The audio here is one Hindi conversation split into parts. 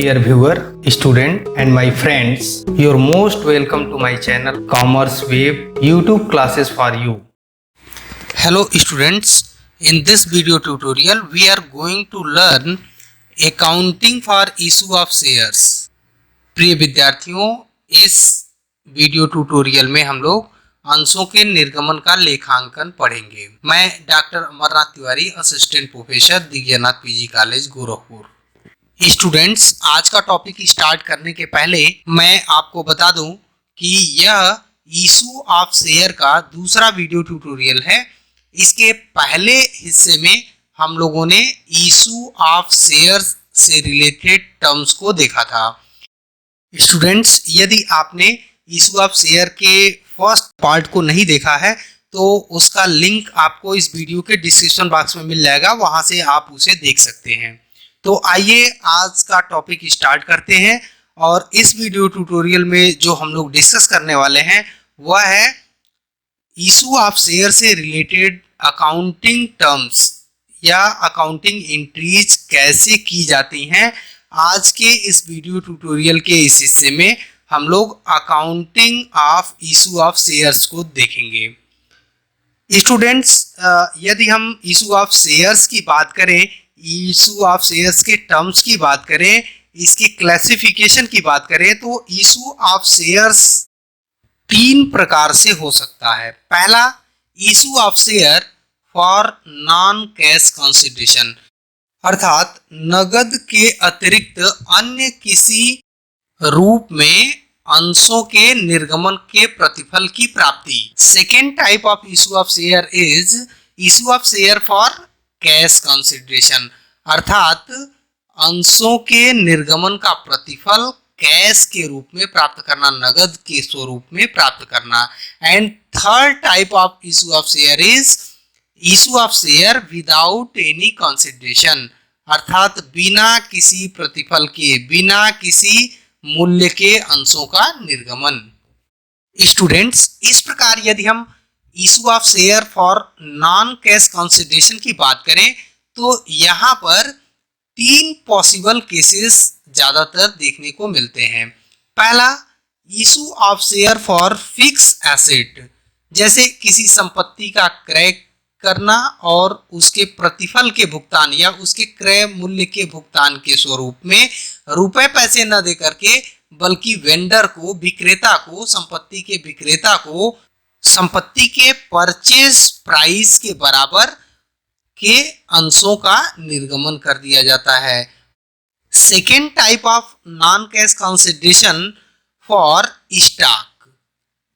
Dear viewer, student and my friends, you're most welcome to my channel Commerce Web YouTube classes for you. Hello students, in this video tutorial we are going to learn accounting for issue of shares. प्रिय विद्यार्थियों, इस वीडियो ट्यूटोरियल में हम लोग अंशों के निर्गमन का लेखांकन पढ़ेंगे। मैं doctor Amarnath Tiwari, assistant professor Divyanath PG college Gorakhpur. Students, आज का टॉपिक स्टार्ट करने के पहले मैं आपको बता दूं कि यह इशू ऑफ शेयर का दूसरा वीडियो ट्यूटोरियल है। इसके पहले हिस्से में हम लोगों ने इशू ऑफ शेयर से रिलेटेड टर्म्स को देखा था। स्टूडेंट्स, यदि आपने इशू ऑफ शेयर के फर्स्ट पार्ट को नहीं देखा है तो उसका लिंक आपको इस वीडियो के डिस्क्रिप्शन बॉक्स में मिल जाएगा, वहां से आप उसे देख सकते हैं। तो आइए आज का टॉपिक स्टार्ट करते हैं। और इस वीडियो ट्यूटोरियल में जो हम लोग डिस्कस करने वाले हैं वह है इशू ऑफ शेयर से रिलेटेड अकाउंटिंग टर्म्स या अकाउंटिंग एंट्रीज कैसे की जाती हैं। आज के इस वीडियो ट्यूटोरियल के इस हिस्से में हम लोग accounting of issue of shares को देखेंगे। स्टूडेंट्स, यदि हम इशू ऑफ शेयर्स की बात करें, इशू ऑफ शेयर्स के टर्म्स की बात करें, इसकी क्लासिफिकेशन की बात करें तो इशू ऑफ शेयर्स तीन प्रकार से हो सकता है। पहला, issue of share for non cash consideration, अर्थात नगद के अतिरिक्त अन्य किसी रूप में अंशों के निर्गमन के प्रतिफल की प्राप्ति। Second type of issue of share is issue of share for cash consideration, अर्थात अंशों के निर्गमन का प्रतिफल कैश के रूप में प्राप्त करना, नगद के स्वरूप में प्राप्त करना। And third type of issue of share is issue of share without any consideration, अर्थात बिना किसी प्रतिफल के, बिना किसी मूल्य के अंशों का निर्गमन। स्टूडेंट्स, इस प्रकार यदि हम issue of share for non cash consideration की बात करें तो यहाँ पर तीन पॉसिबल केसेस ज्यादातर देखने को मिलते हैं। पहला, issue of share for fix asset, जैसे किसी संपत्ति का क्रय करना और उसके प्रतिफल के भुगतान या उसके क्रय मूल्य के भुगतान के स्वरूप में रुपए पैसे न दे करके बल्कि वेंडर को, विक्रेता को, संपत्ति के विक्रेता को संपत्ति के परचेज प्राइस के बराबर के अंशों का निर्गमन कर दिया जाता है। Second type of non cash consideration for stock,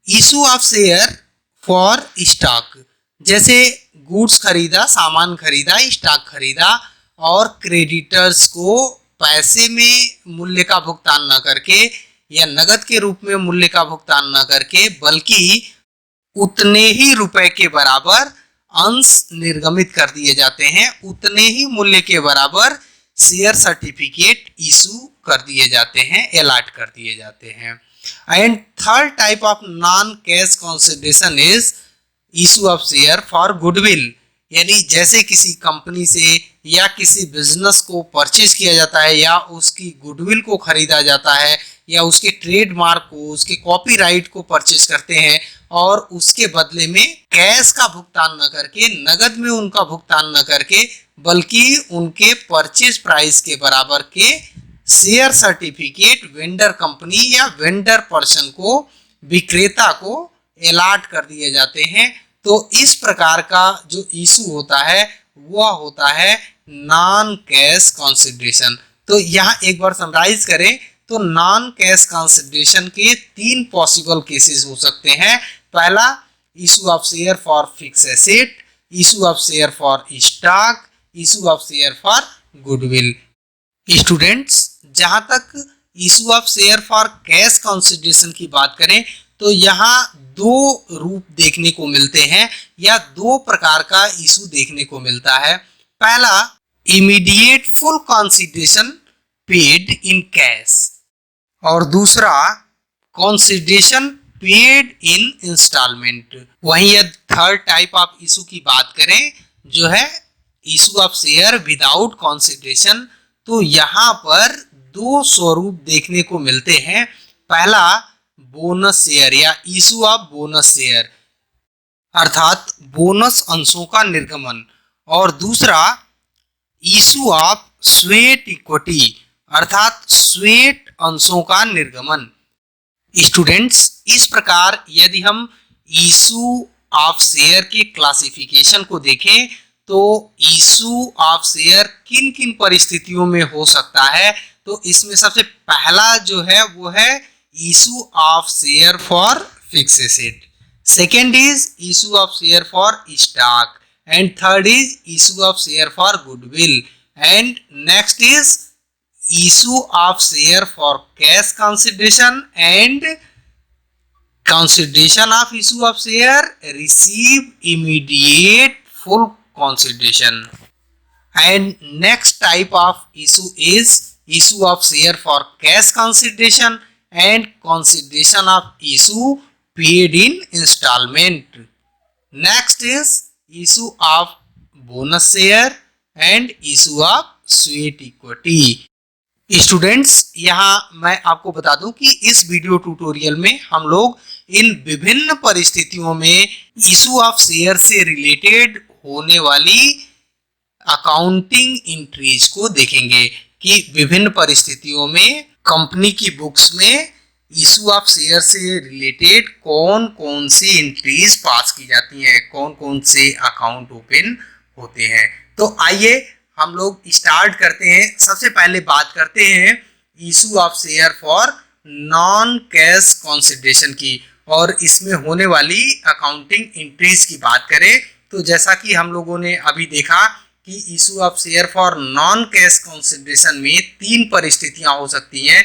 issue of share for stock, जैसे गुड्स खरीदा, सामान खरीदा, स्टॉक खरीदा और क्रेडिटर्स को पैसे में मूल्य का भुगतान न करके या नगद के रूप में मूल्य का भुगतान न करके बल्कि उतने ही रुपए के बराबर अंश निर्गमित कर दिए जाते हैं, उतने ही मूल्य के बराबर शेयर सर्टिफिकेट इशू कर दिए जाते हैं, अलॉट कर दिए जाते हैं। And third type of non cash consideration is issue of share for goodwill, यानी जैसे किसी कंपनी से या किसी बिजनेस को परचेज किया जाता है या उसकी गुडविल को खरीदा जाता है या उसके ट्रेडमार्क को, उसके कॉपीराइट को परचेज करते हैं और उसके बदले में कैश का भुगतान न करके, नगद में उनका भुगतान न करके बल्कि उनके परचेज प्राइस के बराबर के शेयर सर्टिफिकेट वेंडर कंपनी या वेंडर पर्सन को, विक्रेता को अलॉट कर दिए जाते हैं। तो इस प्रकार का जो इशू होता है वह होता है नॉन कैश कंसिडरेशन। तो यहाँ एक बार समराइज करें तो नॉन कैश कंसिडरेशन के तीन पॉसिबल केसेस हो सकते हैं। पहला, issue of share for fix asset, issue of share for stock, issue of share for goodwill. Students, जहां तक issue of share for cash consideration की बात करें तो यहाँ दो रूप देखने को मिलते हैं या दो प्रकार का इशू देखने को मिलता है। पहला, immediate full consideration paid in cash और दूसरा, कंसिडरेशन पेड इन इंस्टॉलमेंट। वहीं यदि थर्ड टाइप ऑफ इशू की बात करें जो है issue of share without consideration, तो यहाँ पर दो स्वरूप देखने को मिलते हैं। पहला बोनस शेयर या इशू ऑफ बोनस शेयर अर्थात बोनस अंशों का निर्गमन, और दूसरा इशू ऑफ स्वेट इक्विटी अर्थात स्वेट अंशों का निर्गमन। स्टूडेंट्स, इस प्रकार यदि हम इशू ऑफ शेयर के क्लासिफिकेशन को देखें तो इशू ऑफ शेयर किन किन परिस्थितियों में हो सकता है, तो इसमें सबसे पहला जो है वो है issue of share for fix asset, second is issue of share for stock, and third is issue of share for goodwill, and next is issue of share for cash consideration and consideration of issue of share receive immediate full consideration, and next type of issue is issue of share for cash consideration and consideration of issue paid in installment, next is issue of bonus share and issue of sweat equity। Students, यहाँ मैं आपको बता दूं कि इस वीडियो ट्यूटोरियल में हम लोग इन विभिन्न परिस्थितियों में इशू ऑफ शेयर से रिलेटेड होने वाली अकाउंटिंग एंट्रीज को देखेंगे कि विभिन्न परिस्थितियों में कंपनी की बुक्स में इशू ऑफ शेयर से रिलेटेड कौन कौन सी एंट्रीज पास की जाती हैं, कौन कौन से अकाउंट ओपन होते हैं। तो आइए हम लोग स्टार्ट करते हैं। सबसे पहले बात करते हैं issue of share for non cash consideration की, और इसमें होने वाली अकाउंटिंग एंट्रीज की बात करें तो जैसा कि हम लोगों ने अभी देखा कि issue of share for non cash consideration में तीन परिस्थितियां हो सकती हैं,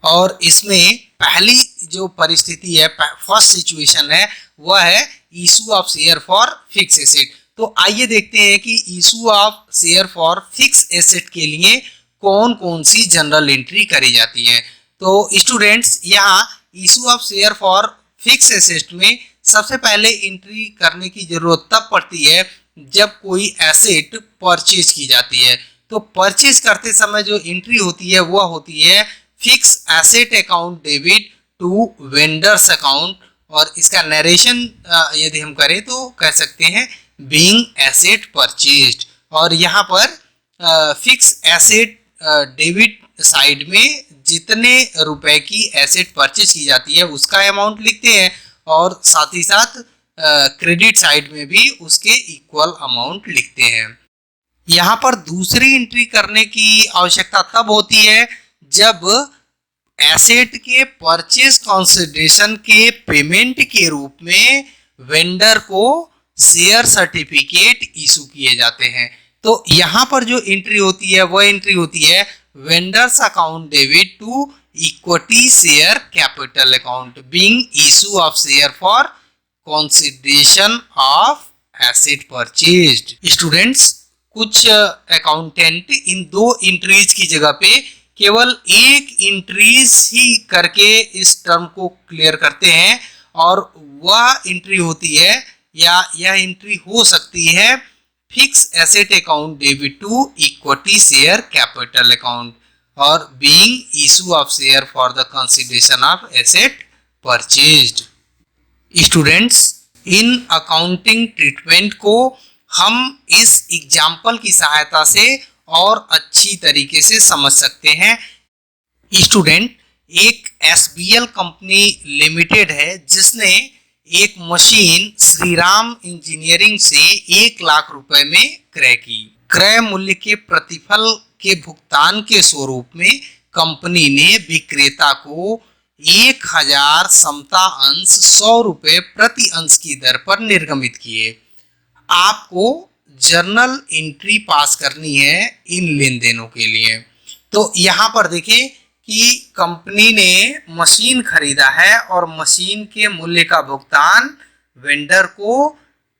और इसमें पहली जो परिस्थिति है, फर्स्ट सिचुएशन है, वह है issue of share for fix asset. तो आइए देखते हैं कि issue of share for fix asset के लिए कौन कौन सी जनरल एंट्री करी जाती है। तो स्टूडेंट्स, यहाँ issue of share for fix asset में सबसे पहले एंट्री करने की जरूरत तब पड़ती है जब कोई एसेट परचेज की जाती है। तो परचेज करते समय जो एंट्री होती है वह होती है fix asset account debit to vendors account, और इसका नरेशन यदि हम करें तो कह सकते हैं बीइंग एसेट परचेज्ड, और यहाँ पर फिक्स एसेट डेबिट साइड में जितने रुपए की एसेट परचेज की जाती है उसका अमाउंट लिखते हैं, और साथ ही साथ क्रेडिट साइड में भी उसके इक्वल अमाउंट लिखते हैं। यहाँ पर दूसरी एंट्री करने की आवश्यकता तब होती है जब एसेट के परचेज कंसिडरेशन के पेमेंट के रूप में वेंडर को शेयर सर्टिफिकेट इशू किए जाते हैं। तो यहाँ पर जो एंट्री होती है वह एंट्री होती है vendors account debit to equity share capital account being issue of share for consideration of asset purchased. Students, कुछ अकाउंटेंट इन दो एंट्रीज की जगह पे केवल एक एंट्रीज ही करके इस टर्म को क्लियर करते हैं, और वह एंट्री होती है या यह एंट्री हो सकती है fix asset account debit to equity share capital account, और being issue of share for the consideration of asset purchased. Students, इन अकाउंटिंग ट्रीटमेंट को हम इस एग्जाम्पल की सहायता से और अच्छी तरीके से समझ सकते हैं। स्टूडेंट, एक एसबीएल कंपनी लिमिटेड है जिसने एक मशीन श्रीराम इंजीनियरिंग से 1 लाख रुपए में क्रय की। क्रय मूल्य के प्रतिफल के भुगतान के स्वरूप में कंपनी ने विक्रेता को 1000 समता अंश 100 रुपए प्रति अंश की दर पर निर्गमित किए। आपको जर्नल एंट्री पास करनी है इन लेन देनों के लिए। तो यहाँ पर देखें कि कंपनी ने मशीन खरीदा है और मशीन के मूल्य का भुगतान वेंडर को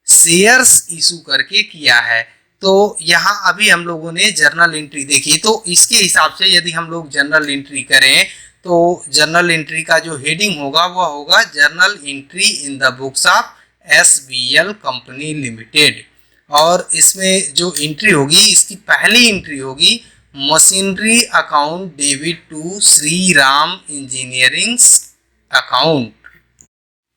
शेयर्स इशू करके किया है। तो यहाँ अभी हम लोगों ने जर्नल एंट्री देखी, तो इसके हिसाब से यदि हम लोग जर्नल एंट्री करें तो जर्नल एंट्री का जो हेडिंग होगा वह होगा journal entry in the books of SBL company limited. और इसमें जो एंट्री होगी, इसकी पहली एंट्री होगी machinery account debit to Shri Ram engineering account.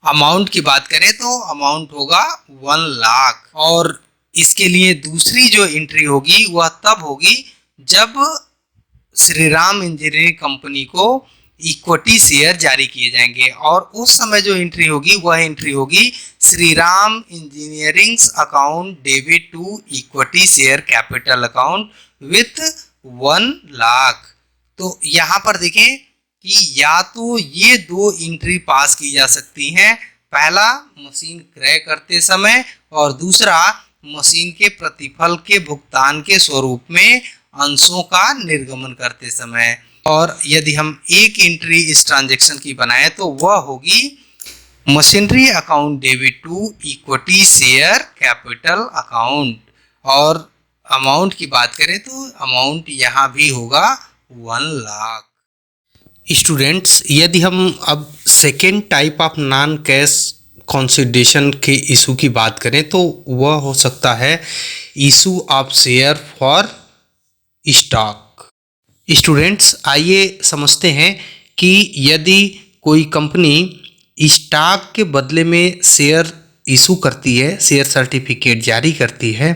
Amount की बात करें तो अमाउंट होगा 1 लाख। और इसके लिए दूसरी जो एंट्री होगी वह तब होगी जब श्री राम इंजीनियरिंग कंपनी को इक्विटी शेयर जारी किए जाएंगे, और उस समय जो एंट्री होगी वह एंट्री होगी Shri Ram engineering account debit to equity share capital account with 1 lakh. तो यहाँ पर देखें कि या तो ये दो एंट्री पास की जा सकती हैं, पहला मशीन क्रय करते समय और दूसरा मशीन के प्रतिफल के भुगतान के स्वरूप में अंशों का निर्गमन करते समय। और यदि हम एक एंट्री इस ट्रांजैक्शन की बनाए तो वह होगी machinery account debit to equity share capital account. और अमाउंट की बात करें तो अमाउंट यहाँ भी होगा 1 लाख। स्टूडेंट्स, यदि हम अब second type of non cash consideration के इशू की बात करें तो वह हो सकता है issue of share for stock. Students, आइए समझते हैं कि यदि कोई कंपनी स्टॉक के बदले में शेयर इशू करती है, शेयर सर्टिफिकेट जारी करती है,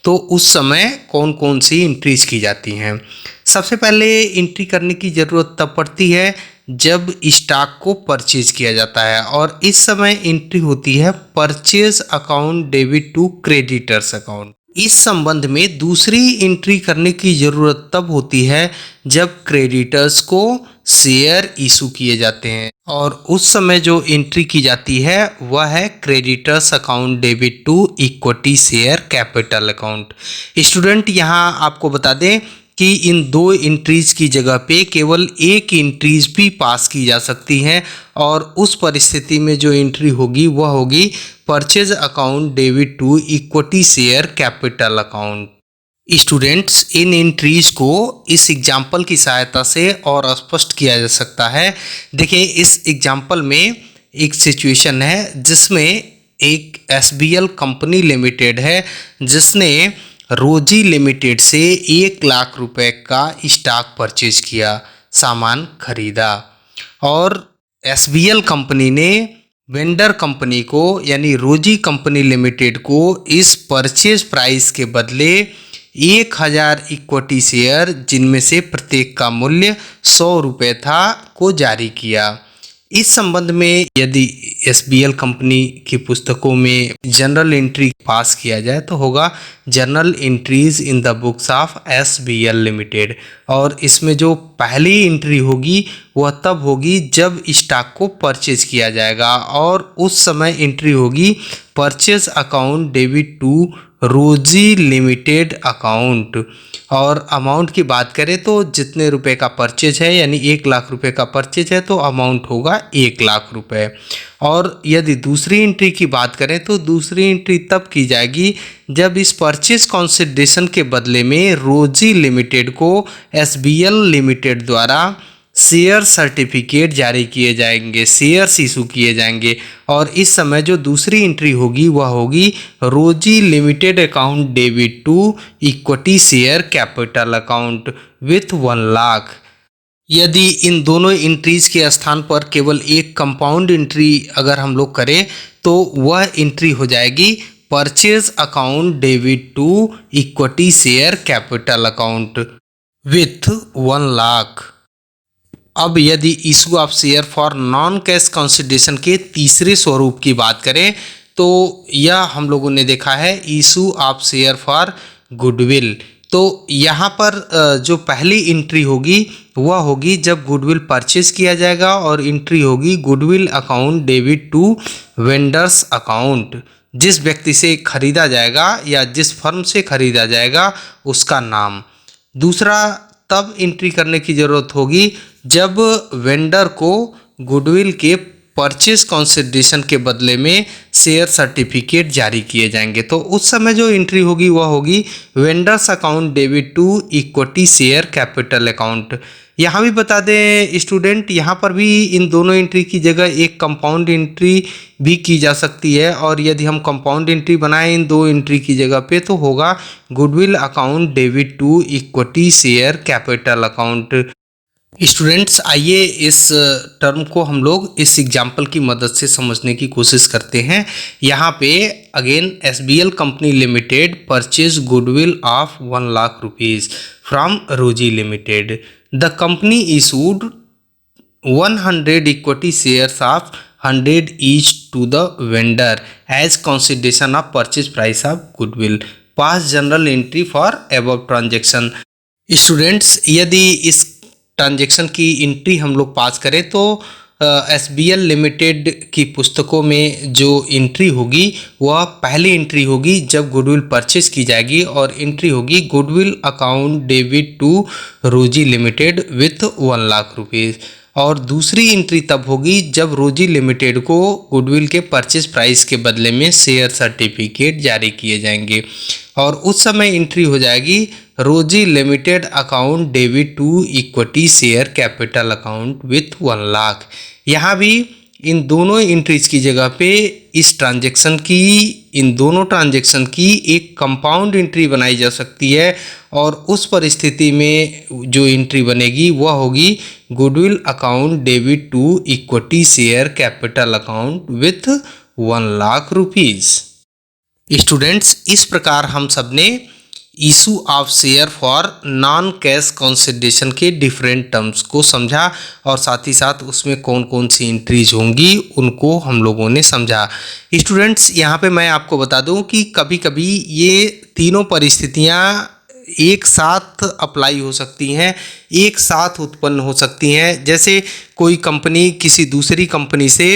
तो उस समय कौन कौन सी एंट्रीज की जाती हैं। सबसे पहले एंट्री करने की ज़रूरत तब पड़ती है जब स्टॉक को परचेज किया जाता है, और इस समय एंट्री होती है purchase account debit to creditors account. इस संबंध में दूसरी एंट्री करने की ज़रूरत तब होती है जब क्रेडिटर्स को शेयर इशू किए जाते हैं, और उस समय जो एंट्री की जाती है वह है creditors account debit to equity share capital account. Student, यहाँ आपको बता दें कि इन दो एंट्रीज की जगह पे केवल एक एंट्रीज भी पास की जा सकती हैं, और उस परिस्थिति में जो एंट्री होगी वह होगी purchase account debit to equity share capital account. Students, इन एंट्रीज को इस एग्जाम्पल की सहायता से और स्पष्ट किया जा सकता है। देखिए, इस एग्जाम्पल में एक सिचुएशन है जिसमें एक SBL कंपनी लिमिटेड है जिसने रोजी लिमिटेड से 1 लाख रुपए का स्टॉक परचेज किया, सामान खरीदा, और SBL कंपनी ने वेंडर कंपनी को यानी रोजी कंपनी लिमिटेड को इस परचेज प्राइस के बदले 1000 इक्विटी शेयर, जिनमें से प्रत्येक का मूल्य 100 रुपये था, को जारी किया। इस संबंध में यदि SBL कंपनी की पुस्तकों में जनरल एंट्री पास किया जाए तो होगा journal entries in the books of SBL limited, और इसमें जो पहली एंट्री होगी वह तब होगी जब स्टॉक को परचेज किया जाएगा, और उस समय एंट्री होगी परचेज अकाउंट डेबिट टू रोजी लिमिटेड अकाउंट। और अमाउंट की बात करें तो जितने रुपए का परचेज है, यानी 1 लाख रुपए का परचेज है, तो अमाउंट होगा 1 लाख रुपए। और यदि दूसरी एंट्री की बात करें तो दूसरी एंट्री तब की जाएगी जब इस परचेज कंसिडरेशन के बदले में रोजी लिमिटेड को SBL लिमिटेड द्वारा शेयर सर्टिफिकेट जारी किए जाएंगे, शेयर्स इशू किए जाएंगे, और इस समय जो दूसरी एंट्री होगी वह होगी Rosy limited account debit to equity share capital account with 1 lakh. यदि इन दोनों एंट्रीज के स्थान पर केवल एक कंपाउंड एंट्री अगर हम लोग करें तो वह एंट्री हो जाएगी purchase account debit to equity share capital account with 1 lakh. अब यदि issue of share for non cash consideration के तीसरे स्वरूप की बात करें तो यह हम लोगों ने देखा है issue of share for goodwill. तो यहाँ पर जो पहली एंट्री होगी वह होगी जब गुडविल परचेज किया जाएगा, और एंट्री होगी goodwill account debit to vendors account. जिस व्यक्ति से खरीदा जाएगा या जिस फर्म से खरीदा जाएगा उसका नाम। दूसरा तब एंट्री करने की ज़रूरत होगी जब वेंडर को गुडविल के परचेज कंसिडरेशन के बदले में शेयर सर्टिफिकेट जारी किए जाएंगे, तो उस समय जो एंट्री होगी वह होगी vendors account debit to equity share capital account. यहाँ भी बता दें स्टूडेंट, यहाँ पर भी इन दोनों एंट्री की जगह एक कंपाउंड एंट्री भी की जा सकती है, और यदि हम कंपाउंड एंट्री बनाएं इन दो एंट्री की जगह पे तो होगा goodwill account debit to equity share capital account. Students आइए इस टर्म को हम लोग इस एग्जाम्पल की मदद से समझने की कोशिश करते हैं। यहाँ पे again SBL company limited purchase goodwill of 1 lakh rupees from Rosy limited. The company issued 100 equity shares of 100 each to the vendor as consideration of purchase price of goodwill. Pass journal entry for above transaction. Students यदि इस ट्रांजेक्शन की एंट्री हम लोग पास करें तो SBL लिमिटेड की पुस्तकों में जो एंट्री होगी वह पहली एंट्री होगी जब गुडविल परचेज की जाएगी, और एंट्री होगी गुडविल अकाउंट डेबिट टू रोजी लिमिटेड विथ 1 लाख रुपीज़। और दूसरी एंट्री तब होगी जब रोजी लिमिटेड को गुडविल के परचेज प्राइस के बदले में शेयर सर्टिफिकेट जारी किए जाएंगे, और उस समय एंट्री हो जाएगी Rosy limited account debit to equity share capital account with 1 lakh. यहाँ भी इन दोनों एंट्रीज की जगह पे इन दोनों ट्रांजैक्शन की एक कंपाउंड एंट्री बनाई जा सकती है, और उस परिस्थिति में जो एंट्री बनेगी वह होगी goodwill account debit to equity share capital account with 1 lakh rupees. Students इस प्रकार हम सबने issue of share for non cash consideration के डिफरेंट टर्म्स को समझा, और साथ ही साथ उसमें कौन कौन सी एंट्रीज होंगी उनको हम लोगों ने समझा। स्टूडेंट्स यहाँ पे मैं आपको बता दूं कि कभी कभी ये तीनों परिस्थितियाँ एक साथ अप्लाई हो सकती हैं, एक साथ उत्पन्न हो सकती हैं। जैसे कोई कंपनी किसी दूसरी कंपनी से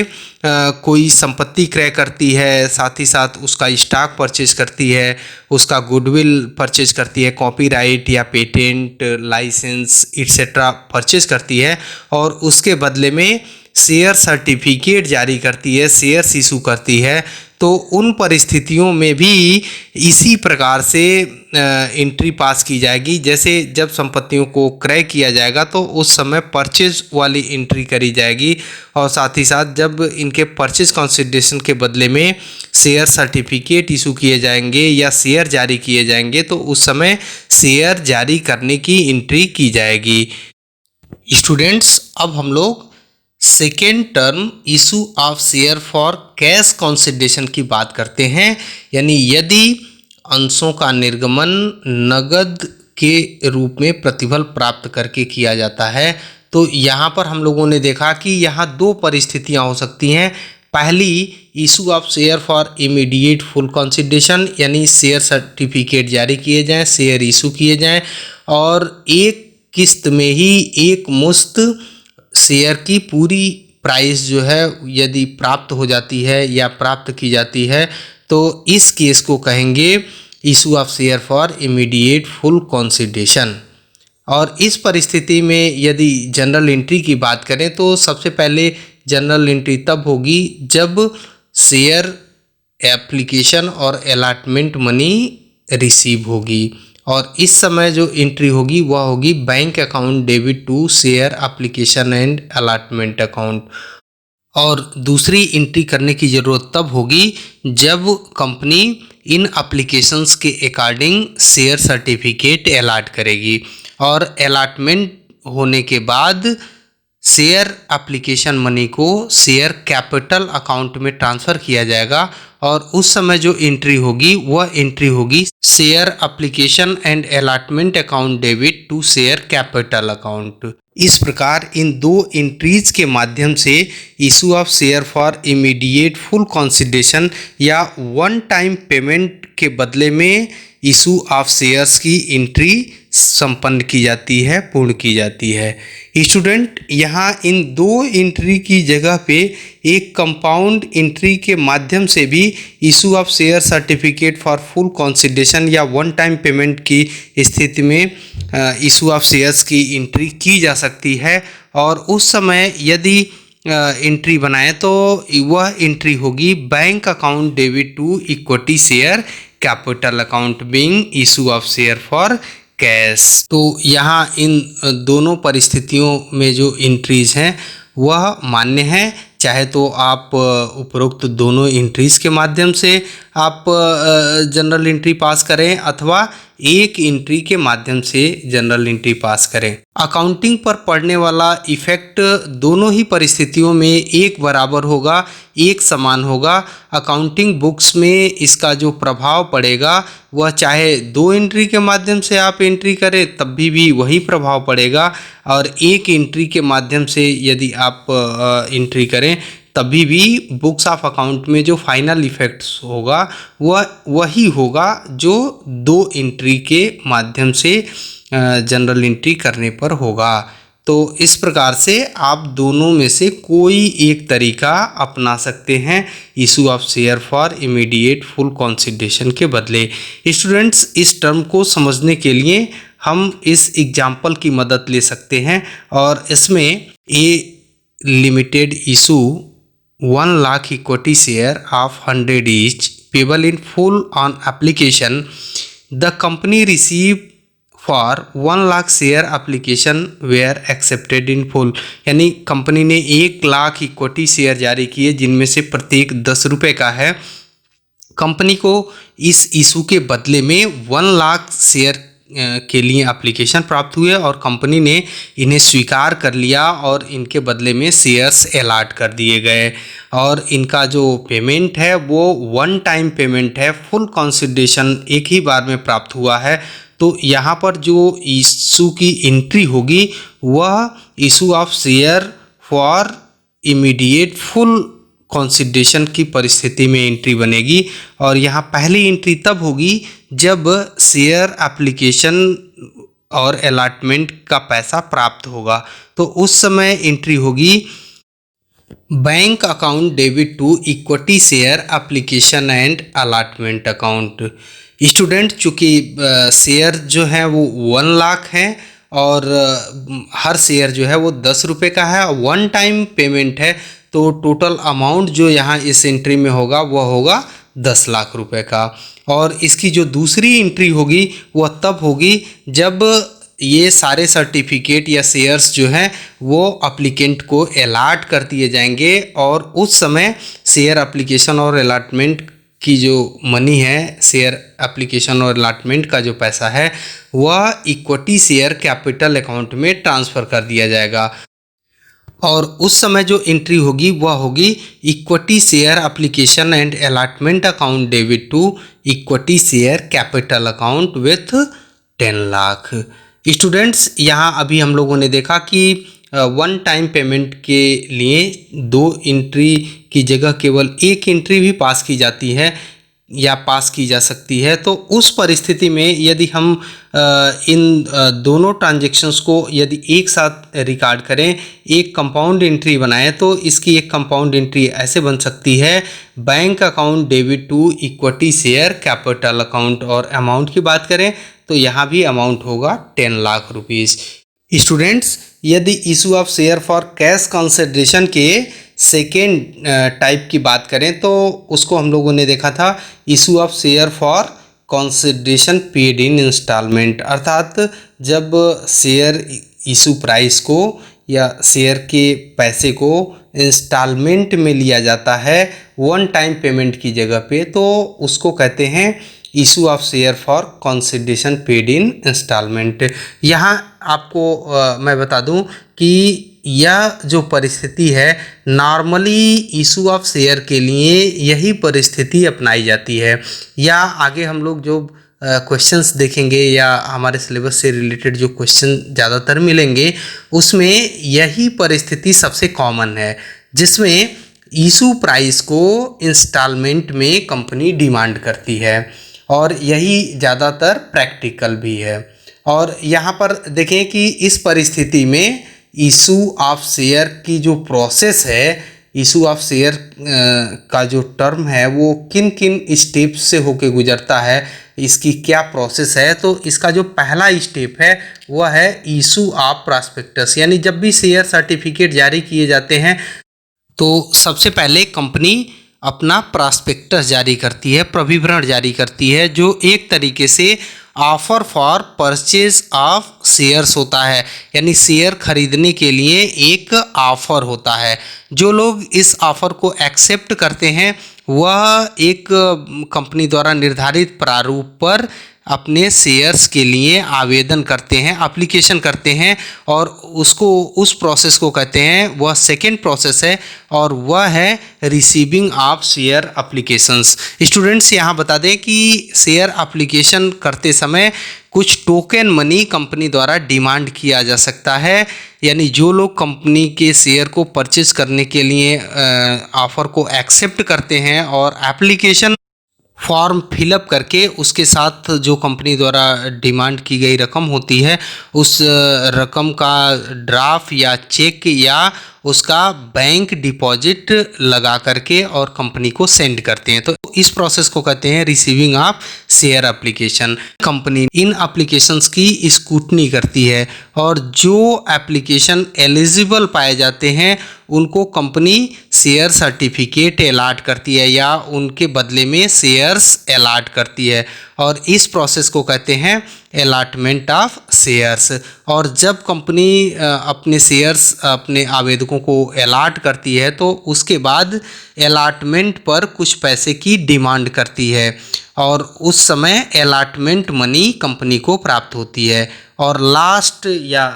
कोई संपत्ति क्रय करती है, साथ ही साथ उसका स्टॉक परचेज करती है, उसका गुडविल परचेज करती है, कॉपीराइट या पेटेंट लाइसेंस एक्सेट्रा परचेज करती है, और उसके बदले में शेयर सर्टिफिकेट जारी करती है, शेयर्स इशू करती है। तो उन परिस्थितियों में भी इसी प्रकार से एंट्री पास की जाएगी। जैसे जब संपत्तियों को क्रय किया जाएगा तो उस समय परचेज वाली एंट्री करी जाएगी, और साथ ही साथ जब इनके परचेज कंसिडरेशन के बदले में शेयर सर्टिफिकेट इशू किए जाएंगे या शेयर जारी किए जाएंगे तो उस समय शेयर जारी करने की एंट्री की जाएगी। स्टूडेंट्स अब हम लोग second term issue of share for cash consideration की बात करते हैं, यानी यदि अंशों का निर्गमन नगद के रूप में प्रतिफल प्राप्त करके किया जाता है तो यहाँ पर हम लोगों ने देखा कि यहाँ दो परिस्थितियाँ हो सकती हैं। पहली, issue of share for immediate full consideration, यानी शेयर सर्टिफिकेट जारी किए जाएं, शेयर इशू किए जाएं, और एक किस्त में ही एक मुश्त शेयर की पूरी प्राइस जो है यदि प्राप्त हो जाती है या प्राप्त की जाती है तो इस केस को कहेंगे issue of share for immediate full consideration. और इस परिस्थिति में यदि जनरल एंट्री की बात करें तो सबसे पहले जनरल एंट्री तब होगी जब शेयर एप्लीकेशन और अलॉटमेंट मनी रिसीव होगी, और इस समय जो एंट्री होगी वह होगी bank account debit to share application and allotment account. और दूसरी एंट्री करने की ज़रूरत तब होगी जब कंपनी इन एप्लीकेशंस के अकॉर्डिंग शेयर सर्टिफिकेट अलॉट करेगी, और अलॉटमेंट होने के बाद शेयर एप्लीकेशन मनी को शेयर कैपिटल अकाउंट में ट्रांसफ़र किया जाएगा, और उस समय जो एंट्री होगी वह एंट्री होगी share application and allotment account debit to share capital account. इस प्रकार इन दो एंट्रीज के माध्यम से issue of share for immediate full consideration या वन टाइम पेमेंट के बदले में इशू ऑफ शेयर्स की एंट्री संपन्न की जाती है, पूर्ण की जाती है। स्टूडेंट यहाँ इन दो एंट्री की जगह पे एक कंपाउंड एंट्री के माध्यम से भी issue of share certificate for full consideration या वन टाइम पेमेंट की स्थिति में इशू ऑफ शेयर्स की एंट्री की जा सकती है, और उस समय यदि एंट्री बनाए तो वह एंट्री होगी bank account debit to equity share capital account being issue of share for cash. तो यहाँ इन दोनों परिस्थितियों में जो एंट्रीज हैं वह मान्य है, चाहे तो आप उपरोक्त दोनों एंट्रीज के माध्यम से आप जनरल एंट्री पास करें अथवा एक एंट्री के माध्यम से जनरल एंट्री पास करें। अकाउंटिंग पर पड़ने वाला इफेक्ट दोनों ही परिस्थितियों में एक बराबर होगा, एक समान होगा। अकाउंटिंग बुक्स में इसका जो प्रभाव पड़ेगा वह चाहे दो एंट्री के माध्यम से आप एंट्री करें तब भी वही प्रभाव पड़ेगा, और एक एंट्री के माध्यम से यदि आप एंट्री करें तभी भी बुक्स ऑफ अकाउंट में जो फाइनल इफेक्ट्स होगा वह वही होगा जो दो एंट्री के माध्यम से जनरल एंट्री करने पर होगा। तो इस प्रकार से आप दोनों में से कोई एक तरीका अपना सकते हैं issue of share for immediate full consideration के बदले। स्टूडेंट्स, इस टर्म को समझने के लिए हम इस एग्जाम्पल की मदद ले सकते हैं, और इसमें ए limited issue 1 lakh equity share of 100 each payable in full on application. The company received for 1 lakh share application were accepted in full। यानी कंपनी ने 1 लाख इक्विटी शेयर जारी किए जिनमें से प्रत्येक 10 रुपये का है। कंपनी को इस इशू के बदले में 1 लाख शेयर के लिए एप्लीकेशन प्राप्त हुए और कंपनी ने इन्हें स्वीकार कर लिया और इनके बदले में शेयर्स अलॉट कर दिए गए, और इनका जो पेमेंट है वो वन टाइम पेमेंट है, फुल कंसिडरेशन एक ही बार में प्राप्त हुआ है। तो यहाँ पर जो इशू की एंट्री होगी वह issue of share for immediate full consideration की परिस्थिति में एंट्री बनेगी, और यहाँ पहली एंट्री तब होगी जब शेयर एप्लीकेशन और अलॉटमेंट का पैसा प्राप्त होगा। तो उस समय एंट्री होगी bank account debit to equity share application and allotment account. Student, चूँकि शेयर जो है वो 1 लाख है और हर शेयर जो है वो 10 रुपये का है, वन टाइम पेमेंट है, तो टोटल अमाउंट जो यहाँ इस एंट्री में होगा वह होगा 10 लाख रुपए का। और इसकी जो दूसरी एंट्री होगी वह तब होगी जब ये सारे सर्टिफिकेट या शेयर्स जो हैं वो अप्लीकेंट को अलॉट कर दिए जाएंगे, और उस समय शेयर एप्लीकेशन और अलॉटमेंट की जो मनी है, शेयर एप्लीकेशन और अलॉटमेंट का जो पैसा है वह इक्विटी शेयर कैपिटल अकाउंट में ट्रांसफ़र कर दिया जाएगा। और उस समय जो एंट्री होगी वह होगी equity share application and allotment account debit to equity share capital account with 10 lakh. Students, यहाँ अभी हम लोगों ने देखा कि वन टाइम पेमेंट के लिए दो एंट्री की जगह केवल एक एंट्री भी पास की जाती है या पास की जा सकती है। तो उस परिस्थिति में यदि हम इन दोनों ट्रांजैक्शंस को यदि एक साथ रिकॉर्ड करें, एक कंपाउंड एंट्री बनाएं, तो इसकी एक कंपाउंड एंट्री ऐसे बन सकती है bank account debit to equity share capital account, और अमाउंट की बात करें तो यहाँ भी अमाउंट होगा 10 लाख रुपीज़। स्टूडेंट्स, यदि issue of share for cash consideration के सेकेंड टाइप की बात करें तो उसको हम लोगों ने देखा था issue of share for consideration paid in instalment, अर्थात जब शेयर इशू प्राइस को या शेयर के पैसे को इंस्टॉलमेंट में लिया जाता है वन टाइम पेमेंट की जगह पे, तो उसको कहते हैं issue of share for consideration paid in instalment. यहाँ आपको मैं बता दूं कि यह जो परिस्थिति है नॉर्मली इशू ऑफ शेयर के लिए यही परिस्थिति अपनाई जाती है, या आगे हम लोग जो क्वेश्चंस देखेंगे या हमारे सिलेबस से रिलेटेड जो क्वेश्चन ज़्यादातर मिलेंगे उसमें यही परिस्थिति सबसे कॉमन है, जिसमें इशू प्राइस को इंस्टॉलमेंट में कंपनी डिमांड करती है, और यही ज़्यादातर प्रैक्टिकल भी है। और यहाँ पर देखें कि इस परिस्थिति में इशू ऑफ शेयर की जो प्रोसेस है, इशू ऑफ शेयर का जो टर्म है वो किन किन स्टेप्स से होके गुजरता है, इसकी क्या प्रोसेस है। तो इसका जो पहला स्टेप है वह है इशू ऑफ प्रॉस्पेक्टस, यानी जब भी शेयर सर्टिफिकेट जारी किए जाते हैं तो सबसे पहले कंपनी अपना प्रॉस्पेक्टस जारी करती है, प्रविवरण जारी करती है, जो एक तरीके से offer for purchase of shares होता है, यानी शेयर खरीदने के लिए एक ऑफर होता है। जो लोग इस ऑफर को एक्सेप्ट करते हैं वह एक कंपनी द्वारा निर्धारित प्रारूप पर अपने शेयर्स के लिए आवेदन करते हैं, एप्लीकेशन करते हैं, और उस प्रोसेस को कहते हैं, वह सेकेंड प्रोसेस है और वह है receiving of share applications. Students यहाँ बता दें कि शेयर एप्लीकेशन करते समय कुछ टोकन मनी कंपनी द्वारा डिमांड किया जा सकता है, यानी जो लोग कंपनी के शेयर को परचेज करने के लिए ऑफ़र को एक्सेप्ट करते हैं और एप्लीकेशन फॉर्म फिलअप करके उसके साथ जो कंपनी द्वारा डिमांड की गई रकम होती है उस रकम का ड्राफ्ट या चेक या उसका बैंक डिपॉजिट लगा करके और कंपनी को सेंड करते हैं। तो इस प्रोसेस को कहते हैं receiving of share application. Company इन एप्लीकेशंस की स्क्रूटनी करती है और जो एप्लीकेशन एलिजिबल पाए जाते हैं उनको कंपनी शेयर सर्टिफिकेट अलॉट करती है या उनके बदले में शेयर्स अलॉट करती है, और इस प्रोसेस को कहते हैं अलॉटमेंट ऑफ शेयर्स। और जब कंपनी अपने शेयर्स अपने आवेदकों को अलॉट करती है तो उसके बाद अलॉटमेंट पर कुछ पैसे की डिमांड करती है और उस समय अलॉटमेंट मनी कंपनी को प्राप्त होती है। और लास्ट या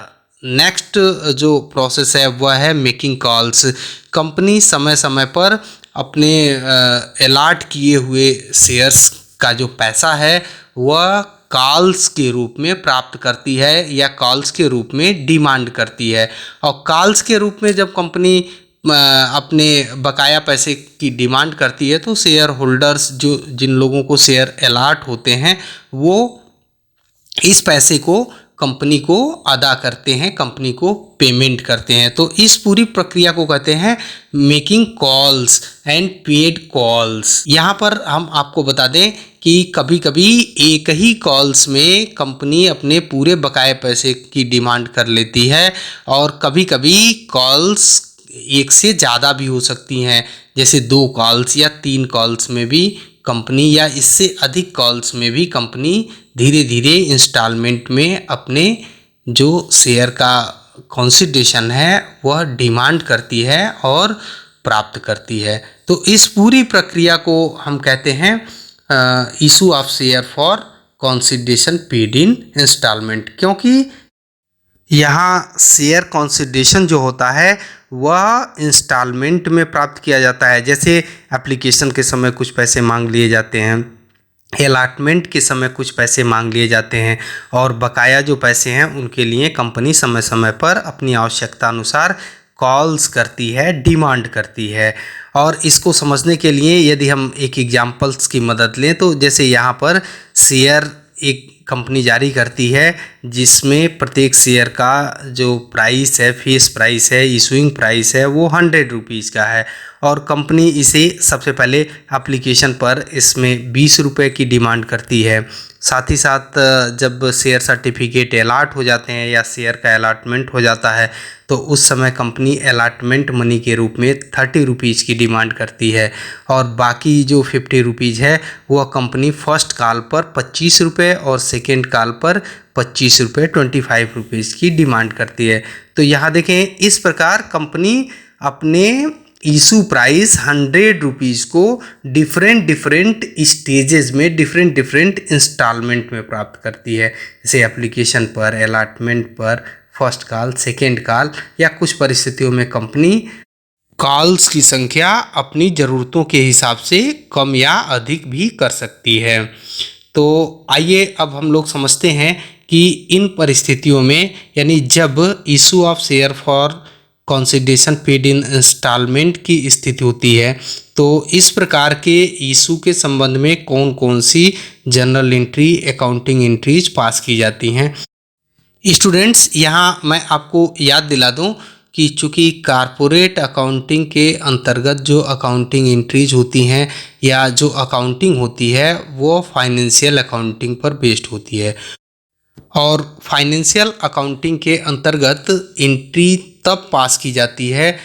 नेक्स्ट जो प्रोसेस है वह है मेकिंग कॉल्स। कंपनी समय समय पर अपने अलॉट किए हुए शेयर्स का जो पैसा है वह कॉल्स के रूप में प्राप्त करती है या कॉल्स के रूप में डिमांड करती है। और कॉल्स के रूप में जब कंपनी अपने बकाया पैसे की डिमांड करती है तो शेयर होल्डर्स जो जिन लोगों को शेयर अलॉट होते हैं वो इस पैसे को कंपनी को अदा करते हैं, कंपनी को पेमेंट करते हैं। तो इस पूरी प्रक्रिया को कहते हैं making calls and paid calls. यहाँ पर हम आपको बता दें कि कभी कभी एक ही कॉल्स में कंपनी अपने पूरे बकाए पैसे की डिमांड कर लेती है और कभी कभी कॉल्स एक से ज़्यादा भी हो सकती हैं, जैसे 2 कॉल्स या 3 कॉल्स में भी कंपनी या इससे अधिक कॉल्स में भी कंपनी धीरे धीरे इंस्टॉलमेंट में अपने जो शेयर का कंसिडरेशन है वह डिमांड करती है और प्राप्त करती है। तो इस पूरी प्रक्रिया को हम कहते हैं issue of share for consideration paid in instalment, क्योंकि यहाँ शेयर कंसिडरेशन जो होता है वह इंस्टॉलमेंट में प्राप्त किया जाता है। जैसे एप्लीकेशन के समय कुछ पैसे मांग लिए जाते हैं, अलॉटमेंट के समय कुछ पैसे मांग लिए जाते हैं और बकाया जो पैसे हैं उनके लिए कंपनी समय समय पर अपनी आवश्यकता अनुसार कॉल्स करती है, डिमांड करती है। और इसको समझने के लिए यदि हम एक एग्जांपल्स की मदद लें तो जैसे यहाँ पर शेयर एक कंपनी जारी करती है जिसमें प्रत्येक शेयर का जो प्राइस है, फेस प्राइस है, इशूइंग प्राइस है वो 100 रुपीज़ का है और कंपनी इसे सबसे पहले एप्लीकेशन पर इसमें 20 रुपये की डिमांड करती है। साथ ही साथ जब शेयर सर्टिफिकेट अलॉट हो जाते हैं या शेयर का अलॉटमेंट हो जाता है तो उस समय कंपनी अलॉटमेंट मनी के रूप में 30 रुपीज़ की डिमांड करती है और बाकी जो 50 रुपीज़ है वह कंपनी फर्स्ट कॉल पर 25 रुपये और सेकेंड कॉल पर 25 रुपये 25 रुपीज़ की डिमांड करती है। तो यहाँ देखें इस प्रकार कंपनी अपने इशू प्राइस 100 रुपीज़ को डिफरेंट स्टेजेस में डिफरेंट इंस्टॉलमेंट में प्राप्त करती है, जैसे एप्लीकेशन पर, अलॉटमेंट पर, फर्स्ट कॉल, सेकेंड कॉल या कुछ परिस्थितियों में कंपनी कॉल्स की संख्या अपनी ज़रूरतों के हिसाब से कम या अधिक भी कर सकती है। तो आइए अब हम लोग समझते हैं कि इन परिस्थितियों में यानी जब issue of share for consideration paid in instalment की स्थिति होती है तो इस प्रकार के इशू के संबंध में कौन कौन सी journal entry, accounting entries pass की जाती हैं। स्टूडेंट्स यहाँ मैं आपको याद दिला दूं कि चूँकि कारपोरेट अकाउंटिंग के अंतर्गत जो अकाउंटिंग एंट्रीज होती हैं या जो अकाउंटिंग होती है वो फाइनेंशियल अकाउंटिंग पर बेस्ड होती है और फाइनेंशियल अकाउंटिंग के अंतर्गत एंट्री तब पास की जाती है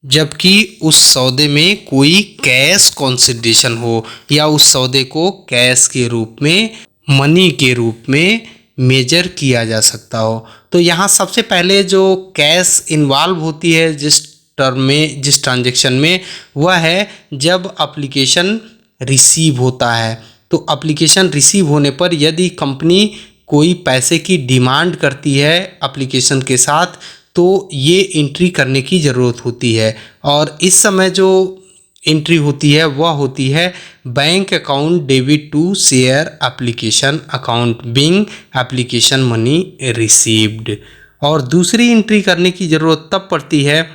जबकि उस सौदे में कोई कैश कंसिडरेशन हो या उस सौदे को कैश के रूप में मनी के रूप में मेजर किया जा सकता हो। तो यहाँ सबसे पहले जो कैश इन्वॉल्व होती है जिस टर्म में, जिस ट्रांजैक्शन में, वह है जब एप्लीकेशन रिसीव होता है। तो एप्लीकेशन रिसीव होने पर यदि कंपनी कोई पैसे की डिमांड करती है एप्लीकेशन के साथ, तो ये एंट्री करने की ज़रूरत होती है। और इस समय जो एंट्री होती है वह होती है bank account debit to share application account being application money received. और दूसरी एंट्री करने की ज़रूरत तब पड़ती है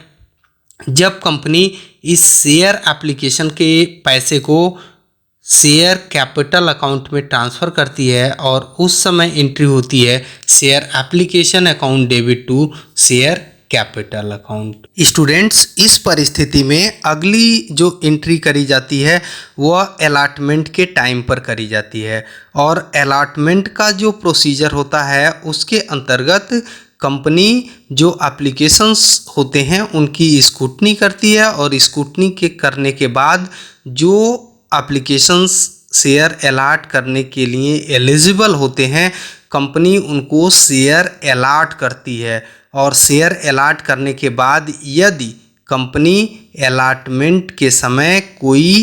जब कंपनी इस शेयर एप्लीकेशन के पैसे को शेयर कैपिटल अकाउंट में ट्रांसफ़र करती है, और उस समय एंट्री होती है share application account debit to share capital account. Students, इस परिस्थिति में अगली जो एंट्री करी जाती है वह अलॉटमेंट के टाइम पर करी जाती है। और अलॉटमेंट का जो प्रोसीजर होता है उसके अंतर्गत कंपनी जो एप्लीकेशंस होते हैं उनकी स्क्रूटनी करती है, और स्क्रूटनी के करने के बाद जो एप्लीकेशंस शेयर अलॉट करने के लिए एलिजिबल होते हैं, कंपनी उनको शेयर अलॉट करती है। और शेयर अलॉट करने के बाद यदि कंपनी अलॉटमेंट के समय कोई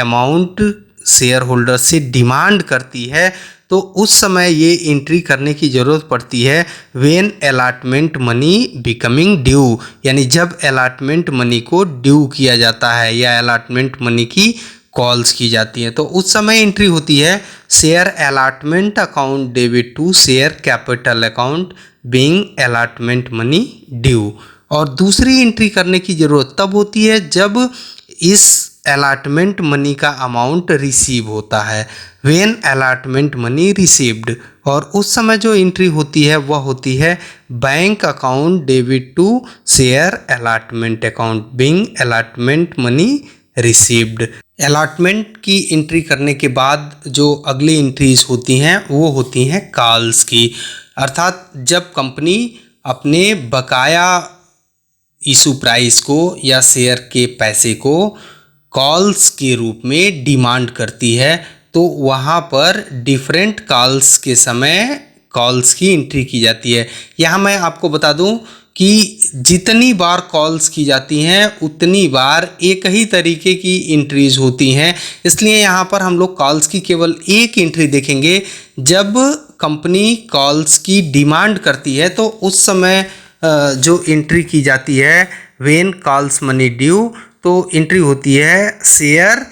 अमाउंट शेयर होल्डर से डिमांड करती है, तो उस समय ये एंट्री करने की ज़रूरत पड़ती है when allotment money becoming due, यानी जब अलॉटमेंट मनी को ड्यू किया जाता है या अलॉटमेंट मनी की कॉल्स की जाती हैं, तो उस समय एंट्री होती है share allotment account debit to share capital account being allotment money due. और दूसरी एंट्री करने की ज़रूरत तब होती है जब इस अलॉटमेंट मनी का अमाउंट रिसीव होता है, व्हेन अलॉटमेंट मनी रिसीव्ड। और उस समय जो एंट्री होती है वह होती है bank account debit to share allotment account being allotment money received. Allotment की एंट्री करने के बाद जो अगली एंट्रीज होती हैं वो होती हैं कॉल्स की, अर्थात जब कंपनी अपने बकाया इशू प्राइस को या शेयर के पैसे को कॉल्स के रूप में डिमांड करती है, तो वहाँ पर डिफरेंट कॉल्स के समय कॉल्स की एंट्री की जाती है। यहाँ मैं आपको बता दूँ कि जितनी बार कॉल्स की जाती हैं उतनी बार एक ही तरीके की एंट्रीज होती हैं, इसलिए यहाँ पर हम लोग कॉल्स की केवल एक एंट्री देखेंगे। जब कंपनी कॉल्स की डिमांड करती है तो उस समय जो एंट्री की जाती है व्हेन कॉल्स मनी ड्यू, तो एंट्री होती है share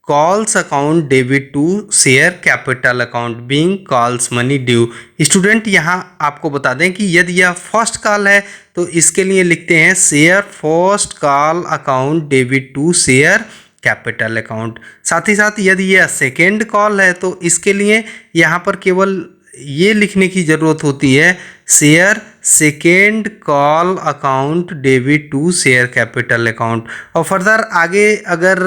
calls account debit to share capital account being calls money due. Student, यहाँ आपको बता दें कि यदि यह फर्स्ट कॉल है तो इसके लिए लिखते हैं share first call account debit to share capital account. साथ ही साथ यदि यह सेकेंड कॉल है तो इसके लिए यहाँ पर केवल ये लिखने की ज़रूरत होती है share second call account debit to share capital account. और फर्दर आगे अगर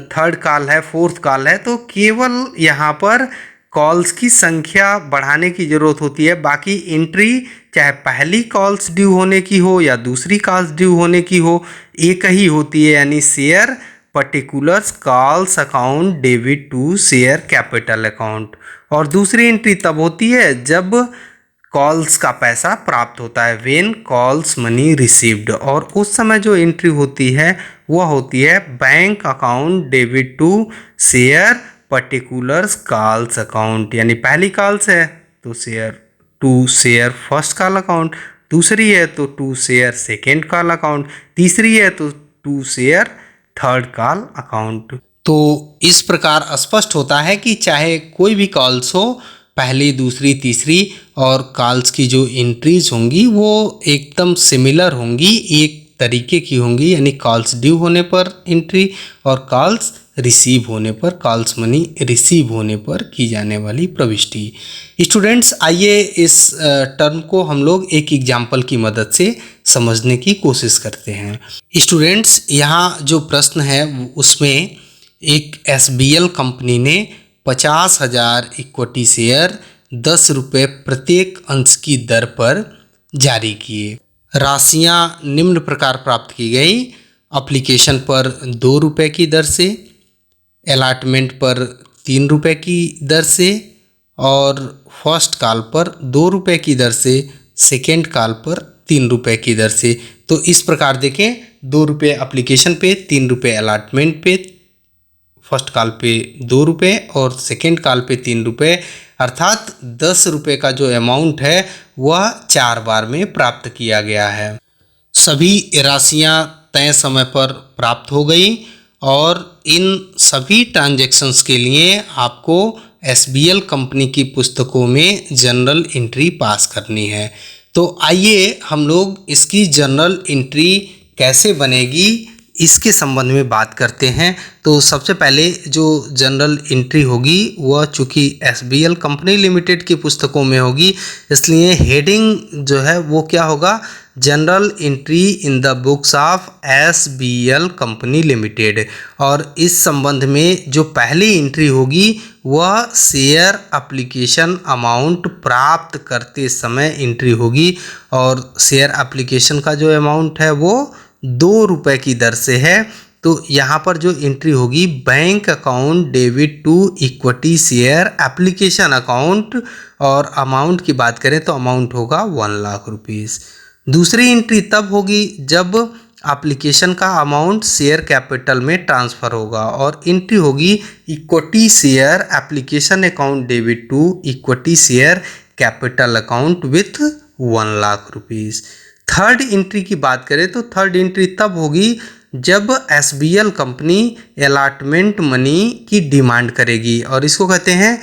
थर्ड कॉल है, फोर्थ कॉल है, तो केवल यहाँ पर कॉल्स की संख्या बढ़ाने की ज़रूरत होती है। बाकी एंट्री चाहे पहली कॉल्स ड्यू होने की हो या दूसरी कॉल्स ड्यू होने की हो, एक ही होती है, यानी share particulars calls account debit to share capital account. और दूसरी एंट्री तब होती है जब कॉल्स का पैसा प्राप्त होता है, व्हेन कॉल्स मनी रिसीव्ड। और उस समय जो एंट्री होती है वह होती है bank account debit to share particulars calls account, यानी पहली कॉल्स है तो share to share first call account, दूसरी है तो to share second call account, तीसरी है तो to share third call account. तो इस प्रकार स्पष्ट होता है कि चाहे कोई भी कॉल्स हो, पहली, दूसरी, तीसरी, और कॉल्स की जो एंट्रीज होंगी वो एकदम सिमिलर होंगी, एक तरीके की होंगी, यानी कॉल्स ड्यू होने पर एंट्री और कॉल्स रिसीव होने पर, कॉल्स मनी रिसीव होने पर की जाने वाली प्रविष्टि। स्टूडेंट्स, आइए इस टर्म को हम लोग एक एग्जाम्पल की मदद से समझने की कोशिश करते हैं। स्टूडेंट्स, यहाँ जो प्रश्न है उसमें एक SBL कंपनी ने 50,000 इक्विटी शेयर 10 रुपये प्रत्येक अंश की दर पर जारी किए। राशियां निम्न प्रकार प्राप्त की गई: एप्लीकेशन पर 2 रुपये की दर से, अलॉटमेंट पर 3 रुपये की दर से, और फर्स्ट कॉल पर 2 रुपये की दर से, सेकेंड कॉल पर 3 रुपये की दर से। तो इस प्रकार देखें, 2 रुपये एप्लीकेशन पे, 3 रुपये अलॉटमेंट पे, फर्स्ट कॉल पे 2 रुपये और सेकेंड कॉल पे 3 रुपये, अर्थात 10 रुपये का जो अमाउंट है वह 4 बार में प्राप्त किया गया है। सभी राशियां तय समय पर प्राप्त हो गई और इन सभी ट्रांजैक्शंस के लिए आपको SBL कंपनी की पुस्तकों में जर्नल एंट्री पास करनी है। तो आइए हम लोग इसकी जर्नल एंट्री कैसे बनेगी इसके संबंध में बात करते हैं। तो सबसे पहले जो जनरल एंट्री होगी वह चूँकि SBL कंपनी लिमिटेड की पुस्तकों में होगी, इसलिए हेडिंग जो है वो क्या होगा, general entry in the books of SBL company limited. और इस संबंध में जो पहली एंट्री होगी वह शेयर एप्लीकेशन अमाउंट प्राप्त करते समय एंट्री होगी और शेयर एप्लीकेशन का जो अमाउंट है वो 2 रुपये की दर से है। तो यहाँ पर जो एंट्री होगी, bank account debit to equity share application account, और अमाउंट की बात करें तो अमाउंट होगा 1 लाख रुपीज़। दूसरी एंट्री तब होगी जब एप्लीकेशन का अमाउंट शेयर कैपिटल में ट्रांसफ़र होगा और एंट्री होगी equity share application account debit to equity share capital account with 1 lakh rupees. Third entry की बात करें तो थर्ड एंट्री तब होगी जब SBL कंपनी अलॉटमेंट मनी की डिमांड करेगी और इसको कहते हैं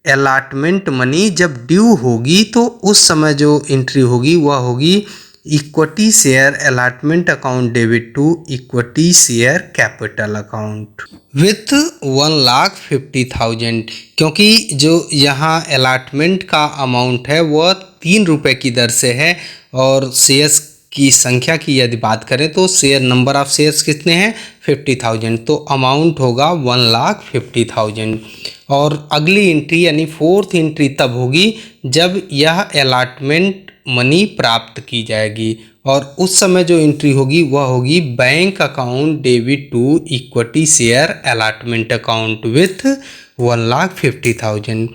अलॉटमेंट मनी जब ड्यू होगी, तो उस समय जो एंट्री होगी वह होगी equity share allotment account debit to equity share capital account with 1,50,000। क्योंकि जो यहाँ अलॉटमेंट का अमाउंट है वह 3 रुपये की दर से है और शेयर्स की संख्या की यदि बात करें तो शेयर नंबर ऑफ शेयर्स कितने हैं, 50,000, तो अमाउंट होगा 1,50,000। और अगली एंट्री यानी फोर्थ एंट्री तब होगी जब यह अलॉटमेंट मनी प्राप्त की जाएगी और उस समय जो एंट्री होगी वह होगी bank account debit to equity share allotment account with 1,50,000।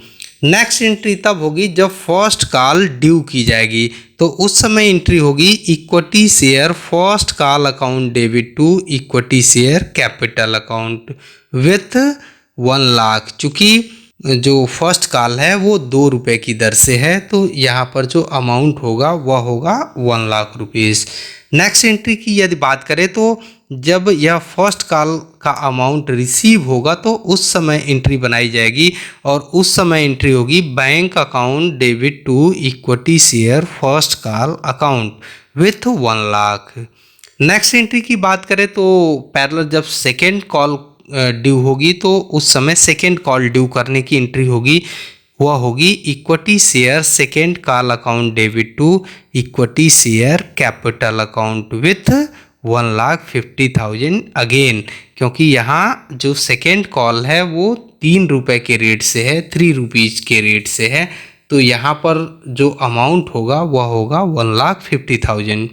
Next entry तब होगी जब फर्स्ट कॉल ड्यू की जाएगी, तो उस समय एंट्री होगी equity share first call account debit to equity share capital account with 1 lakh. चूँकि जो फर्स्ट कॉल है वो 2 रुपये की दर से है, तो यहाँ पर जो अमाउंट होगा वह होगा 1 लाख रुपीज़। नेक्स्ट एंट्री की यदि बात करें तो जब यह फर्स्ट कॉल का अमाउंट रिसीव होगा तो उस समय एंट्री बनाई जाएगी और उस समय एंट्री होगी bank account debit to equity share first call account with 1 lakh. Next entry की बात करें तो पैरेलल जब सेकेंड कॉल ड्यू होगी तो उस समय सेकेंड कॉल ड्यू करने की एंट्री होगी, वह होगी equity share second call account debit to equity share capital account with 1,50,000 again, क्योंकि यहाँ जो सेकेंड कॉल है वो 3 रुपये के रेट से है, 3 रुपीज़ के रेट से है, तो यहाँ पर जो अमाउंट होगा वह होगा 1,50,000।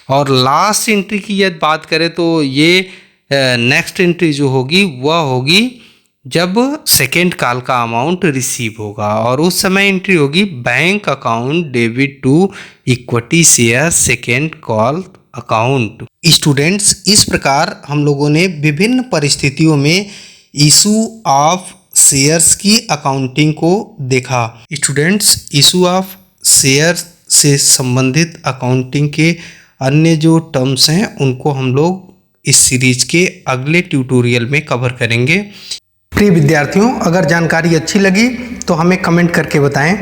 और लास्ट एंट्री की यदि बात करें तो ये नेक्स्ट एंट्री जो होगी वह होगी जब सेकेंड कॉल का अमाउंट रिसीव होगा और उस समय एंट्री होगी bank account debit to equity share second call account. Students, इस प्रकार हम लोगों ने विभिन्न परिस्थितियों में इशू ऑफ शेयर्स की अकाउंटिंग को देखा। स्टूडेंट्स, इशू ऑफ शेयर से संबंधित अकाउंटिंग के अन्य जो टर्म्स हैं उनको हम लोग इस सीरीज के अगले ट्यूटोरियल में कवर करेंगे। प्रिय विद्यार्थियों, अगर जानकारी अच्छी लगी तो हमें कमेंट करके बताएं।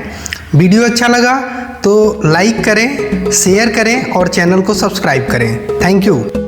वीडियो अच्छा लगा तो लाइक करें, शेयर करें और चैनल को सब्सक्राइब करें। Thank you.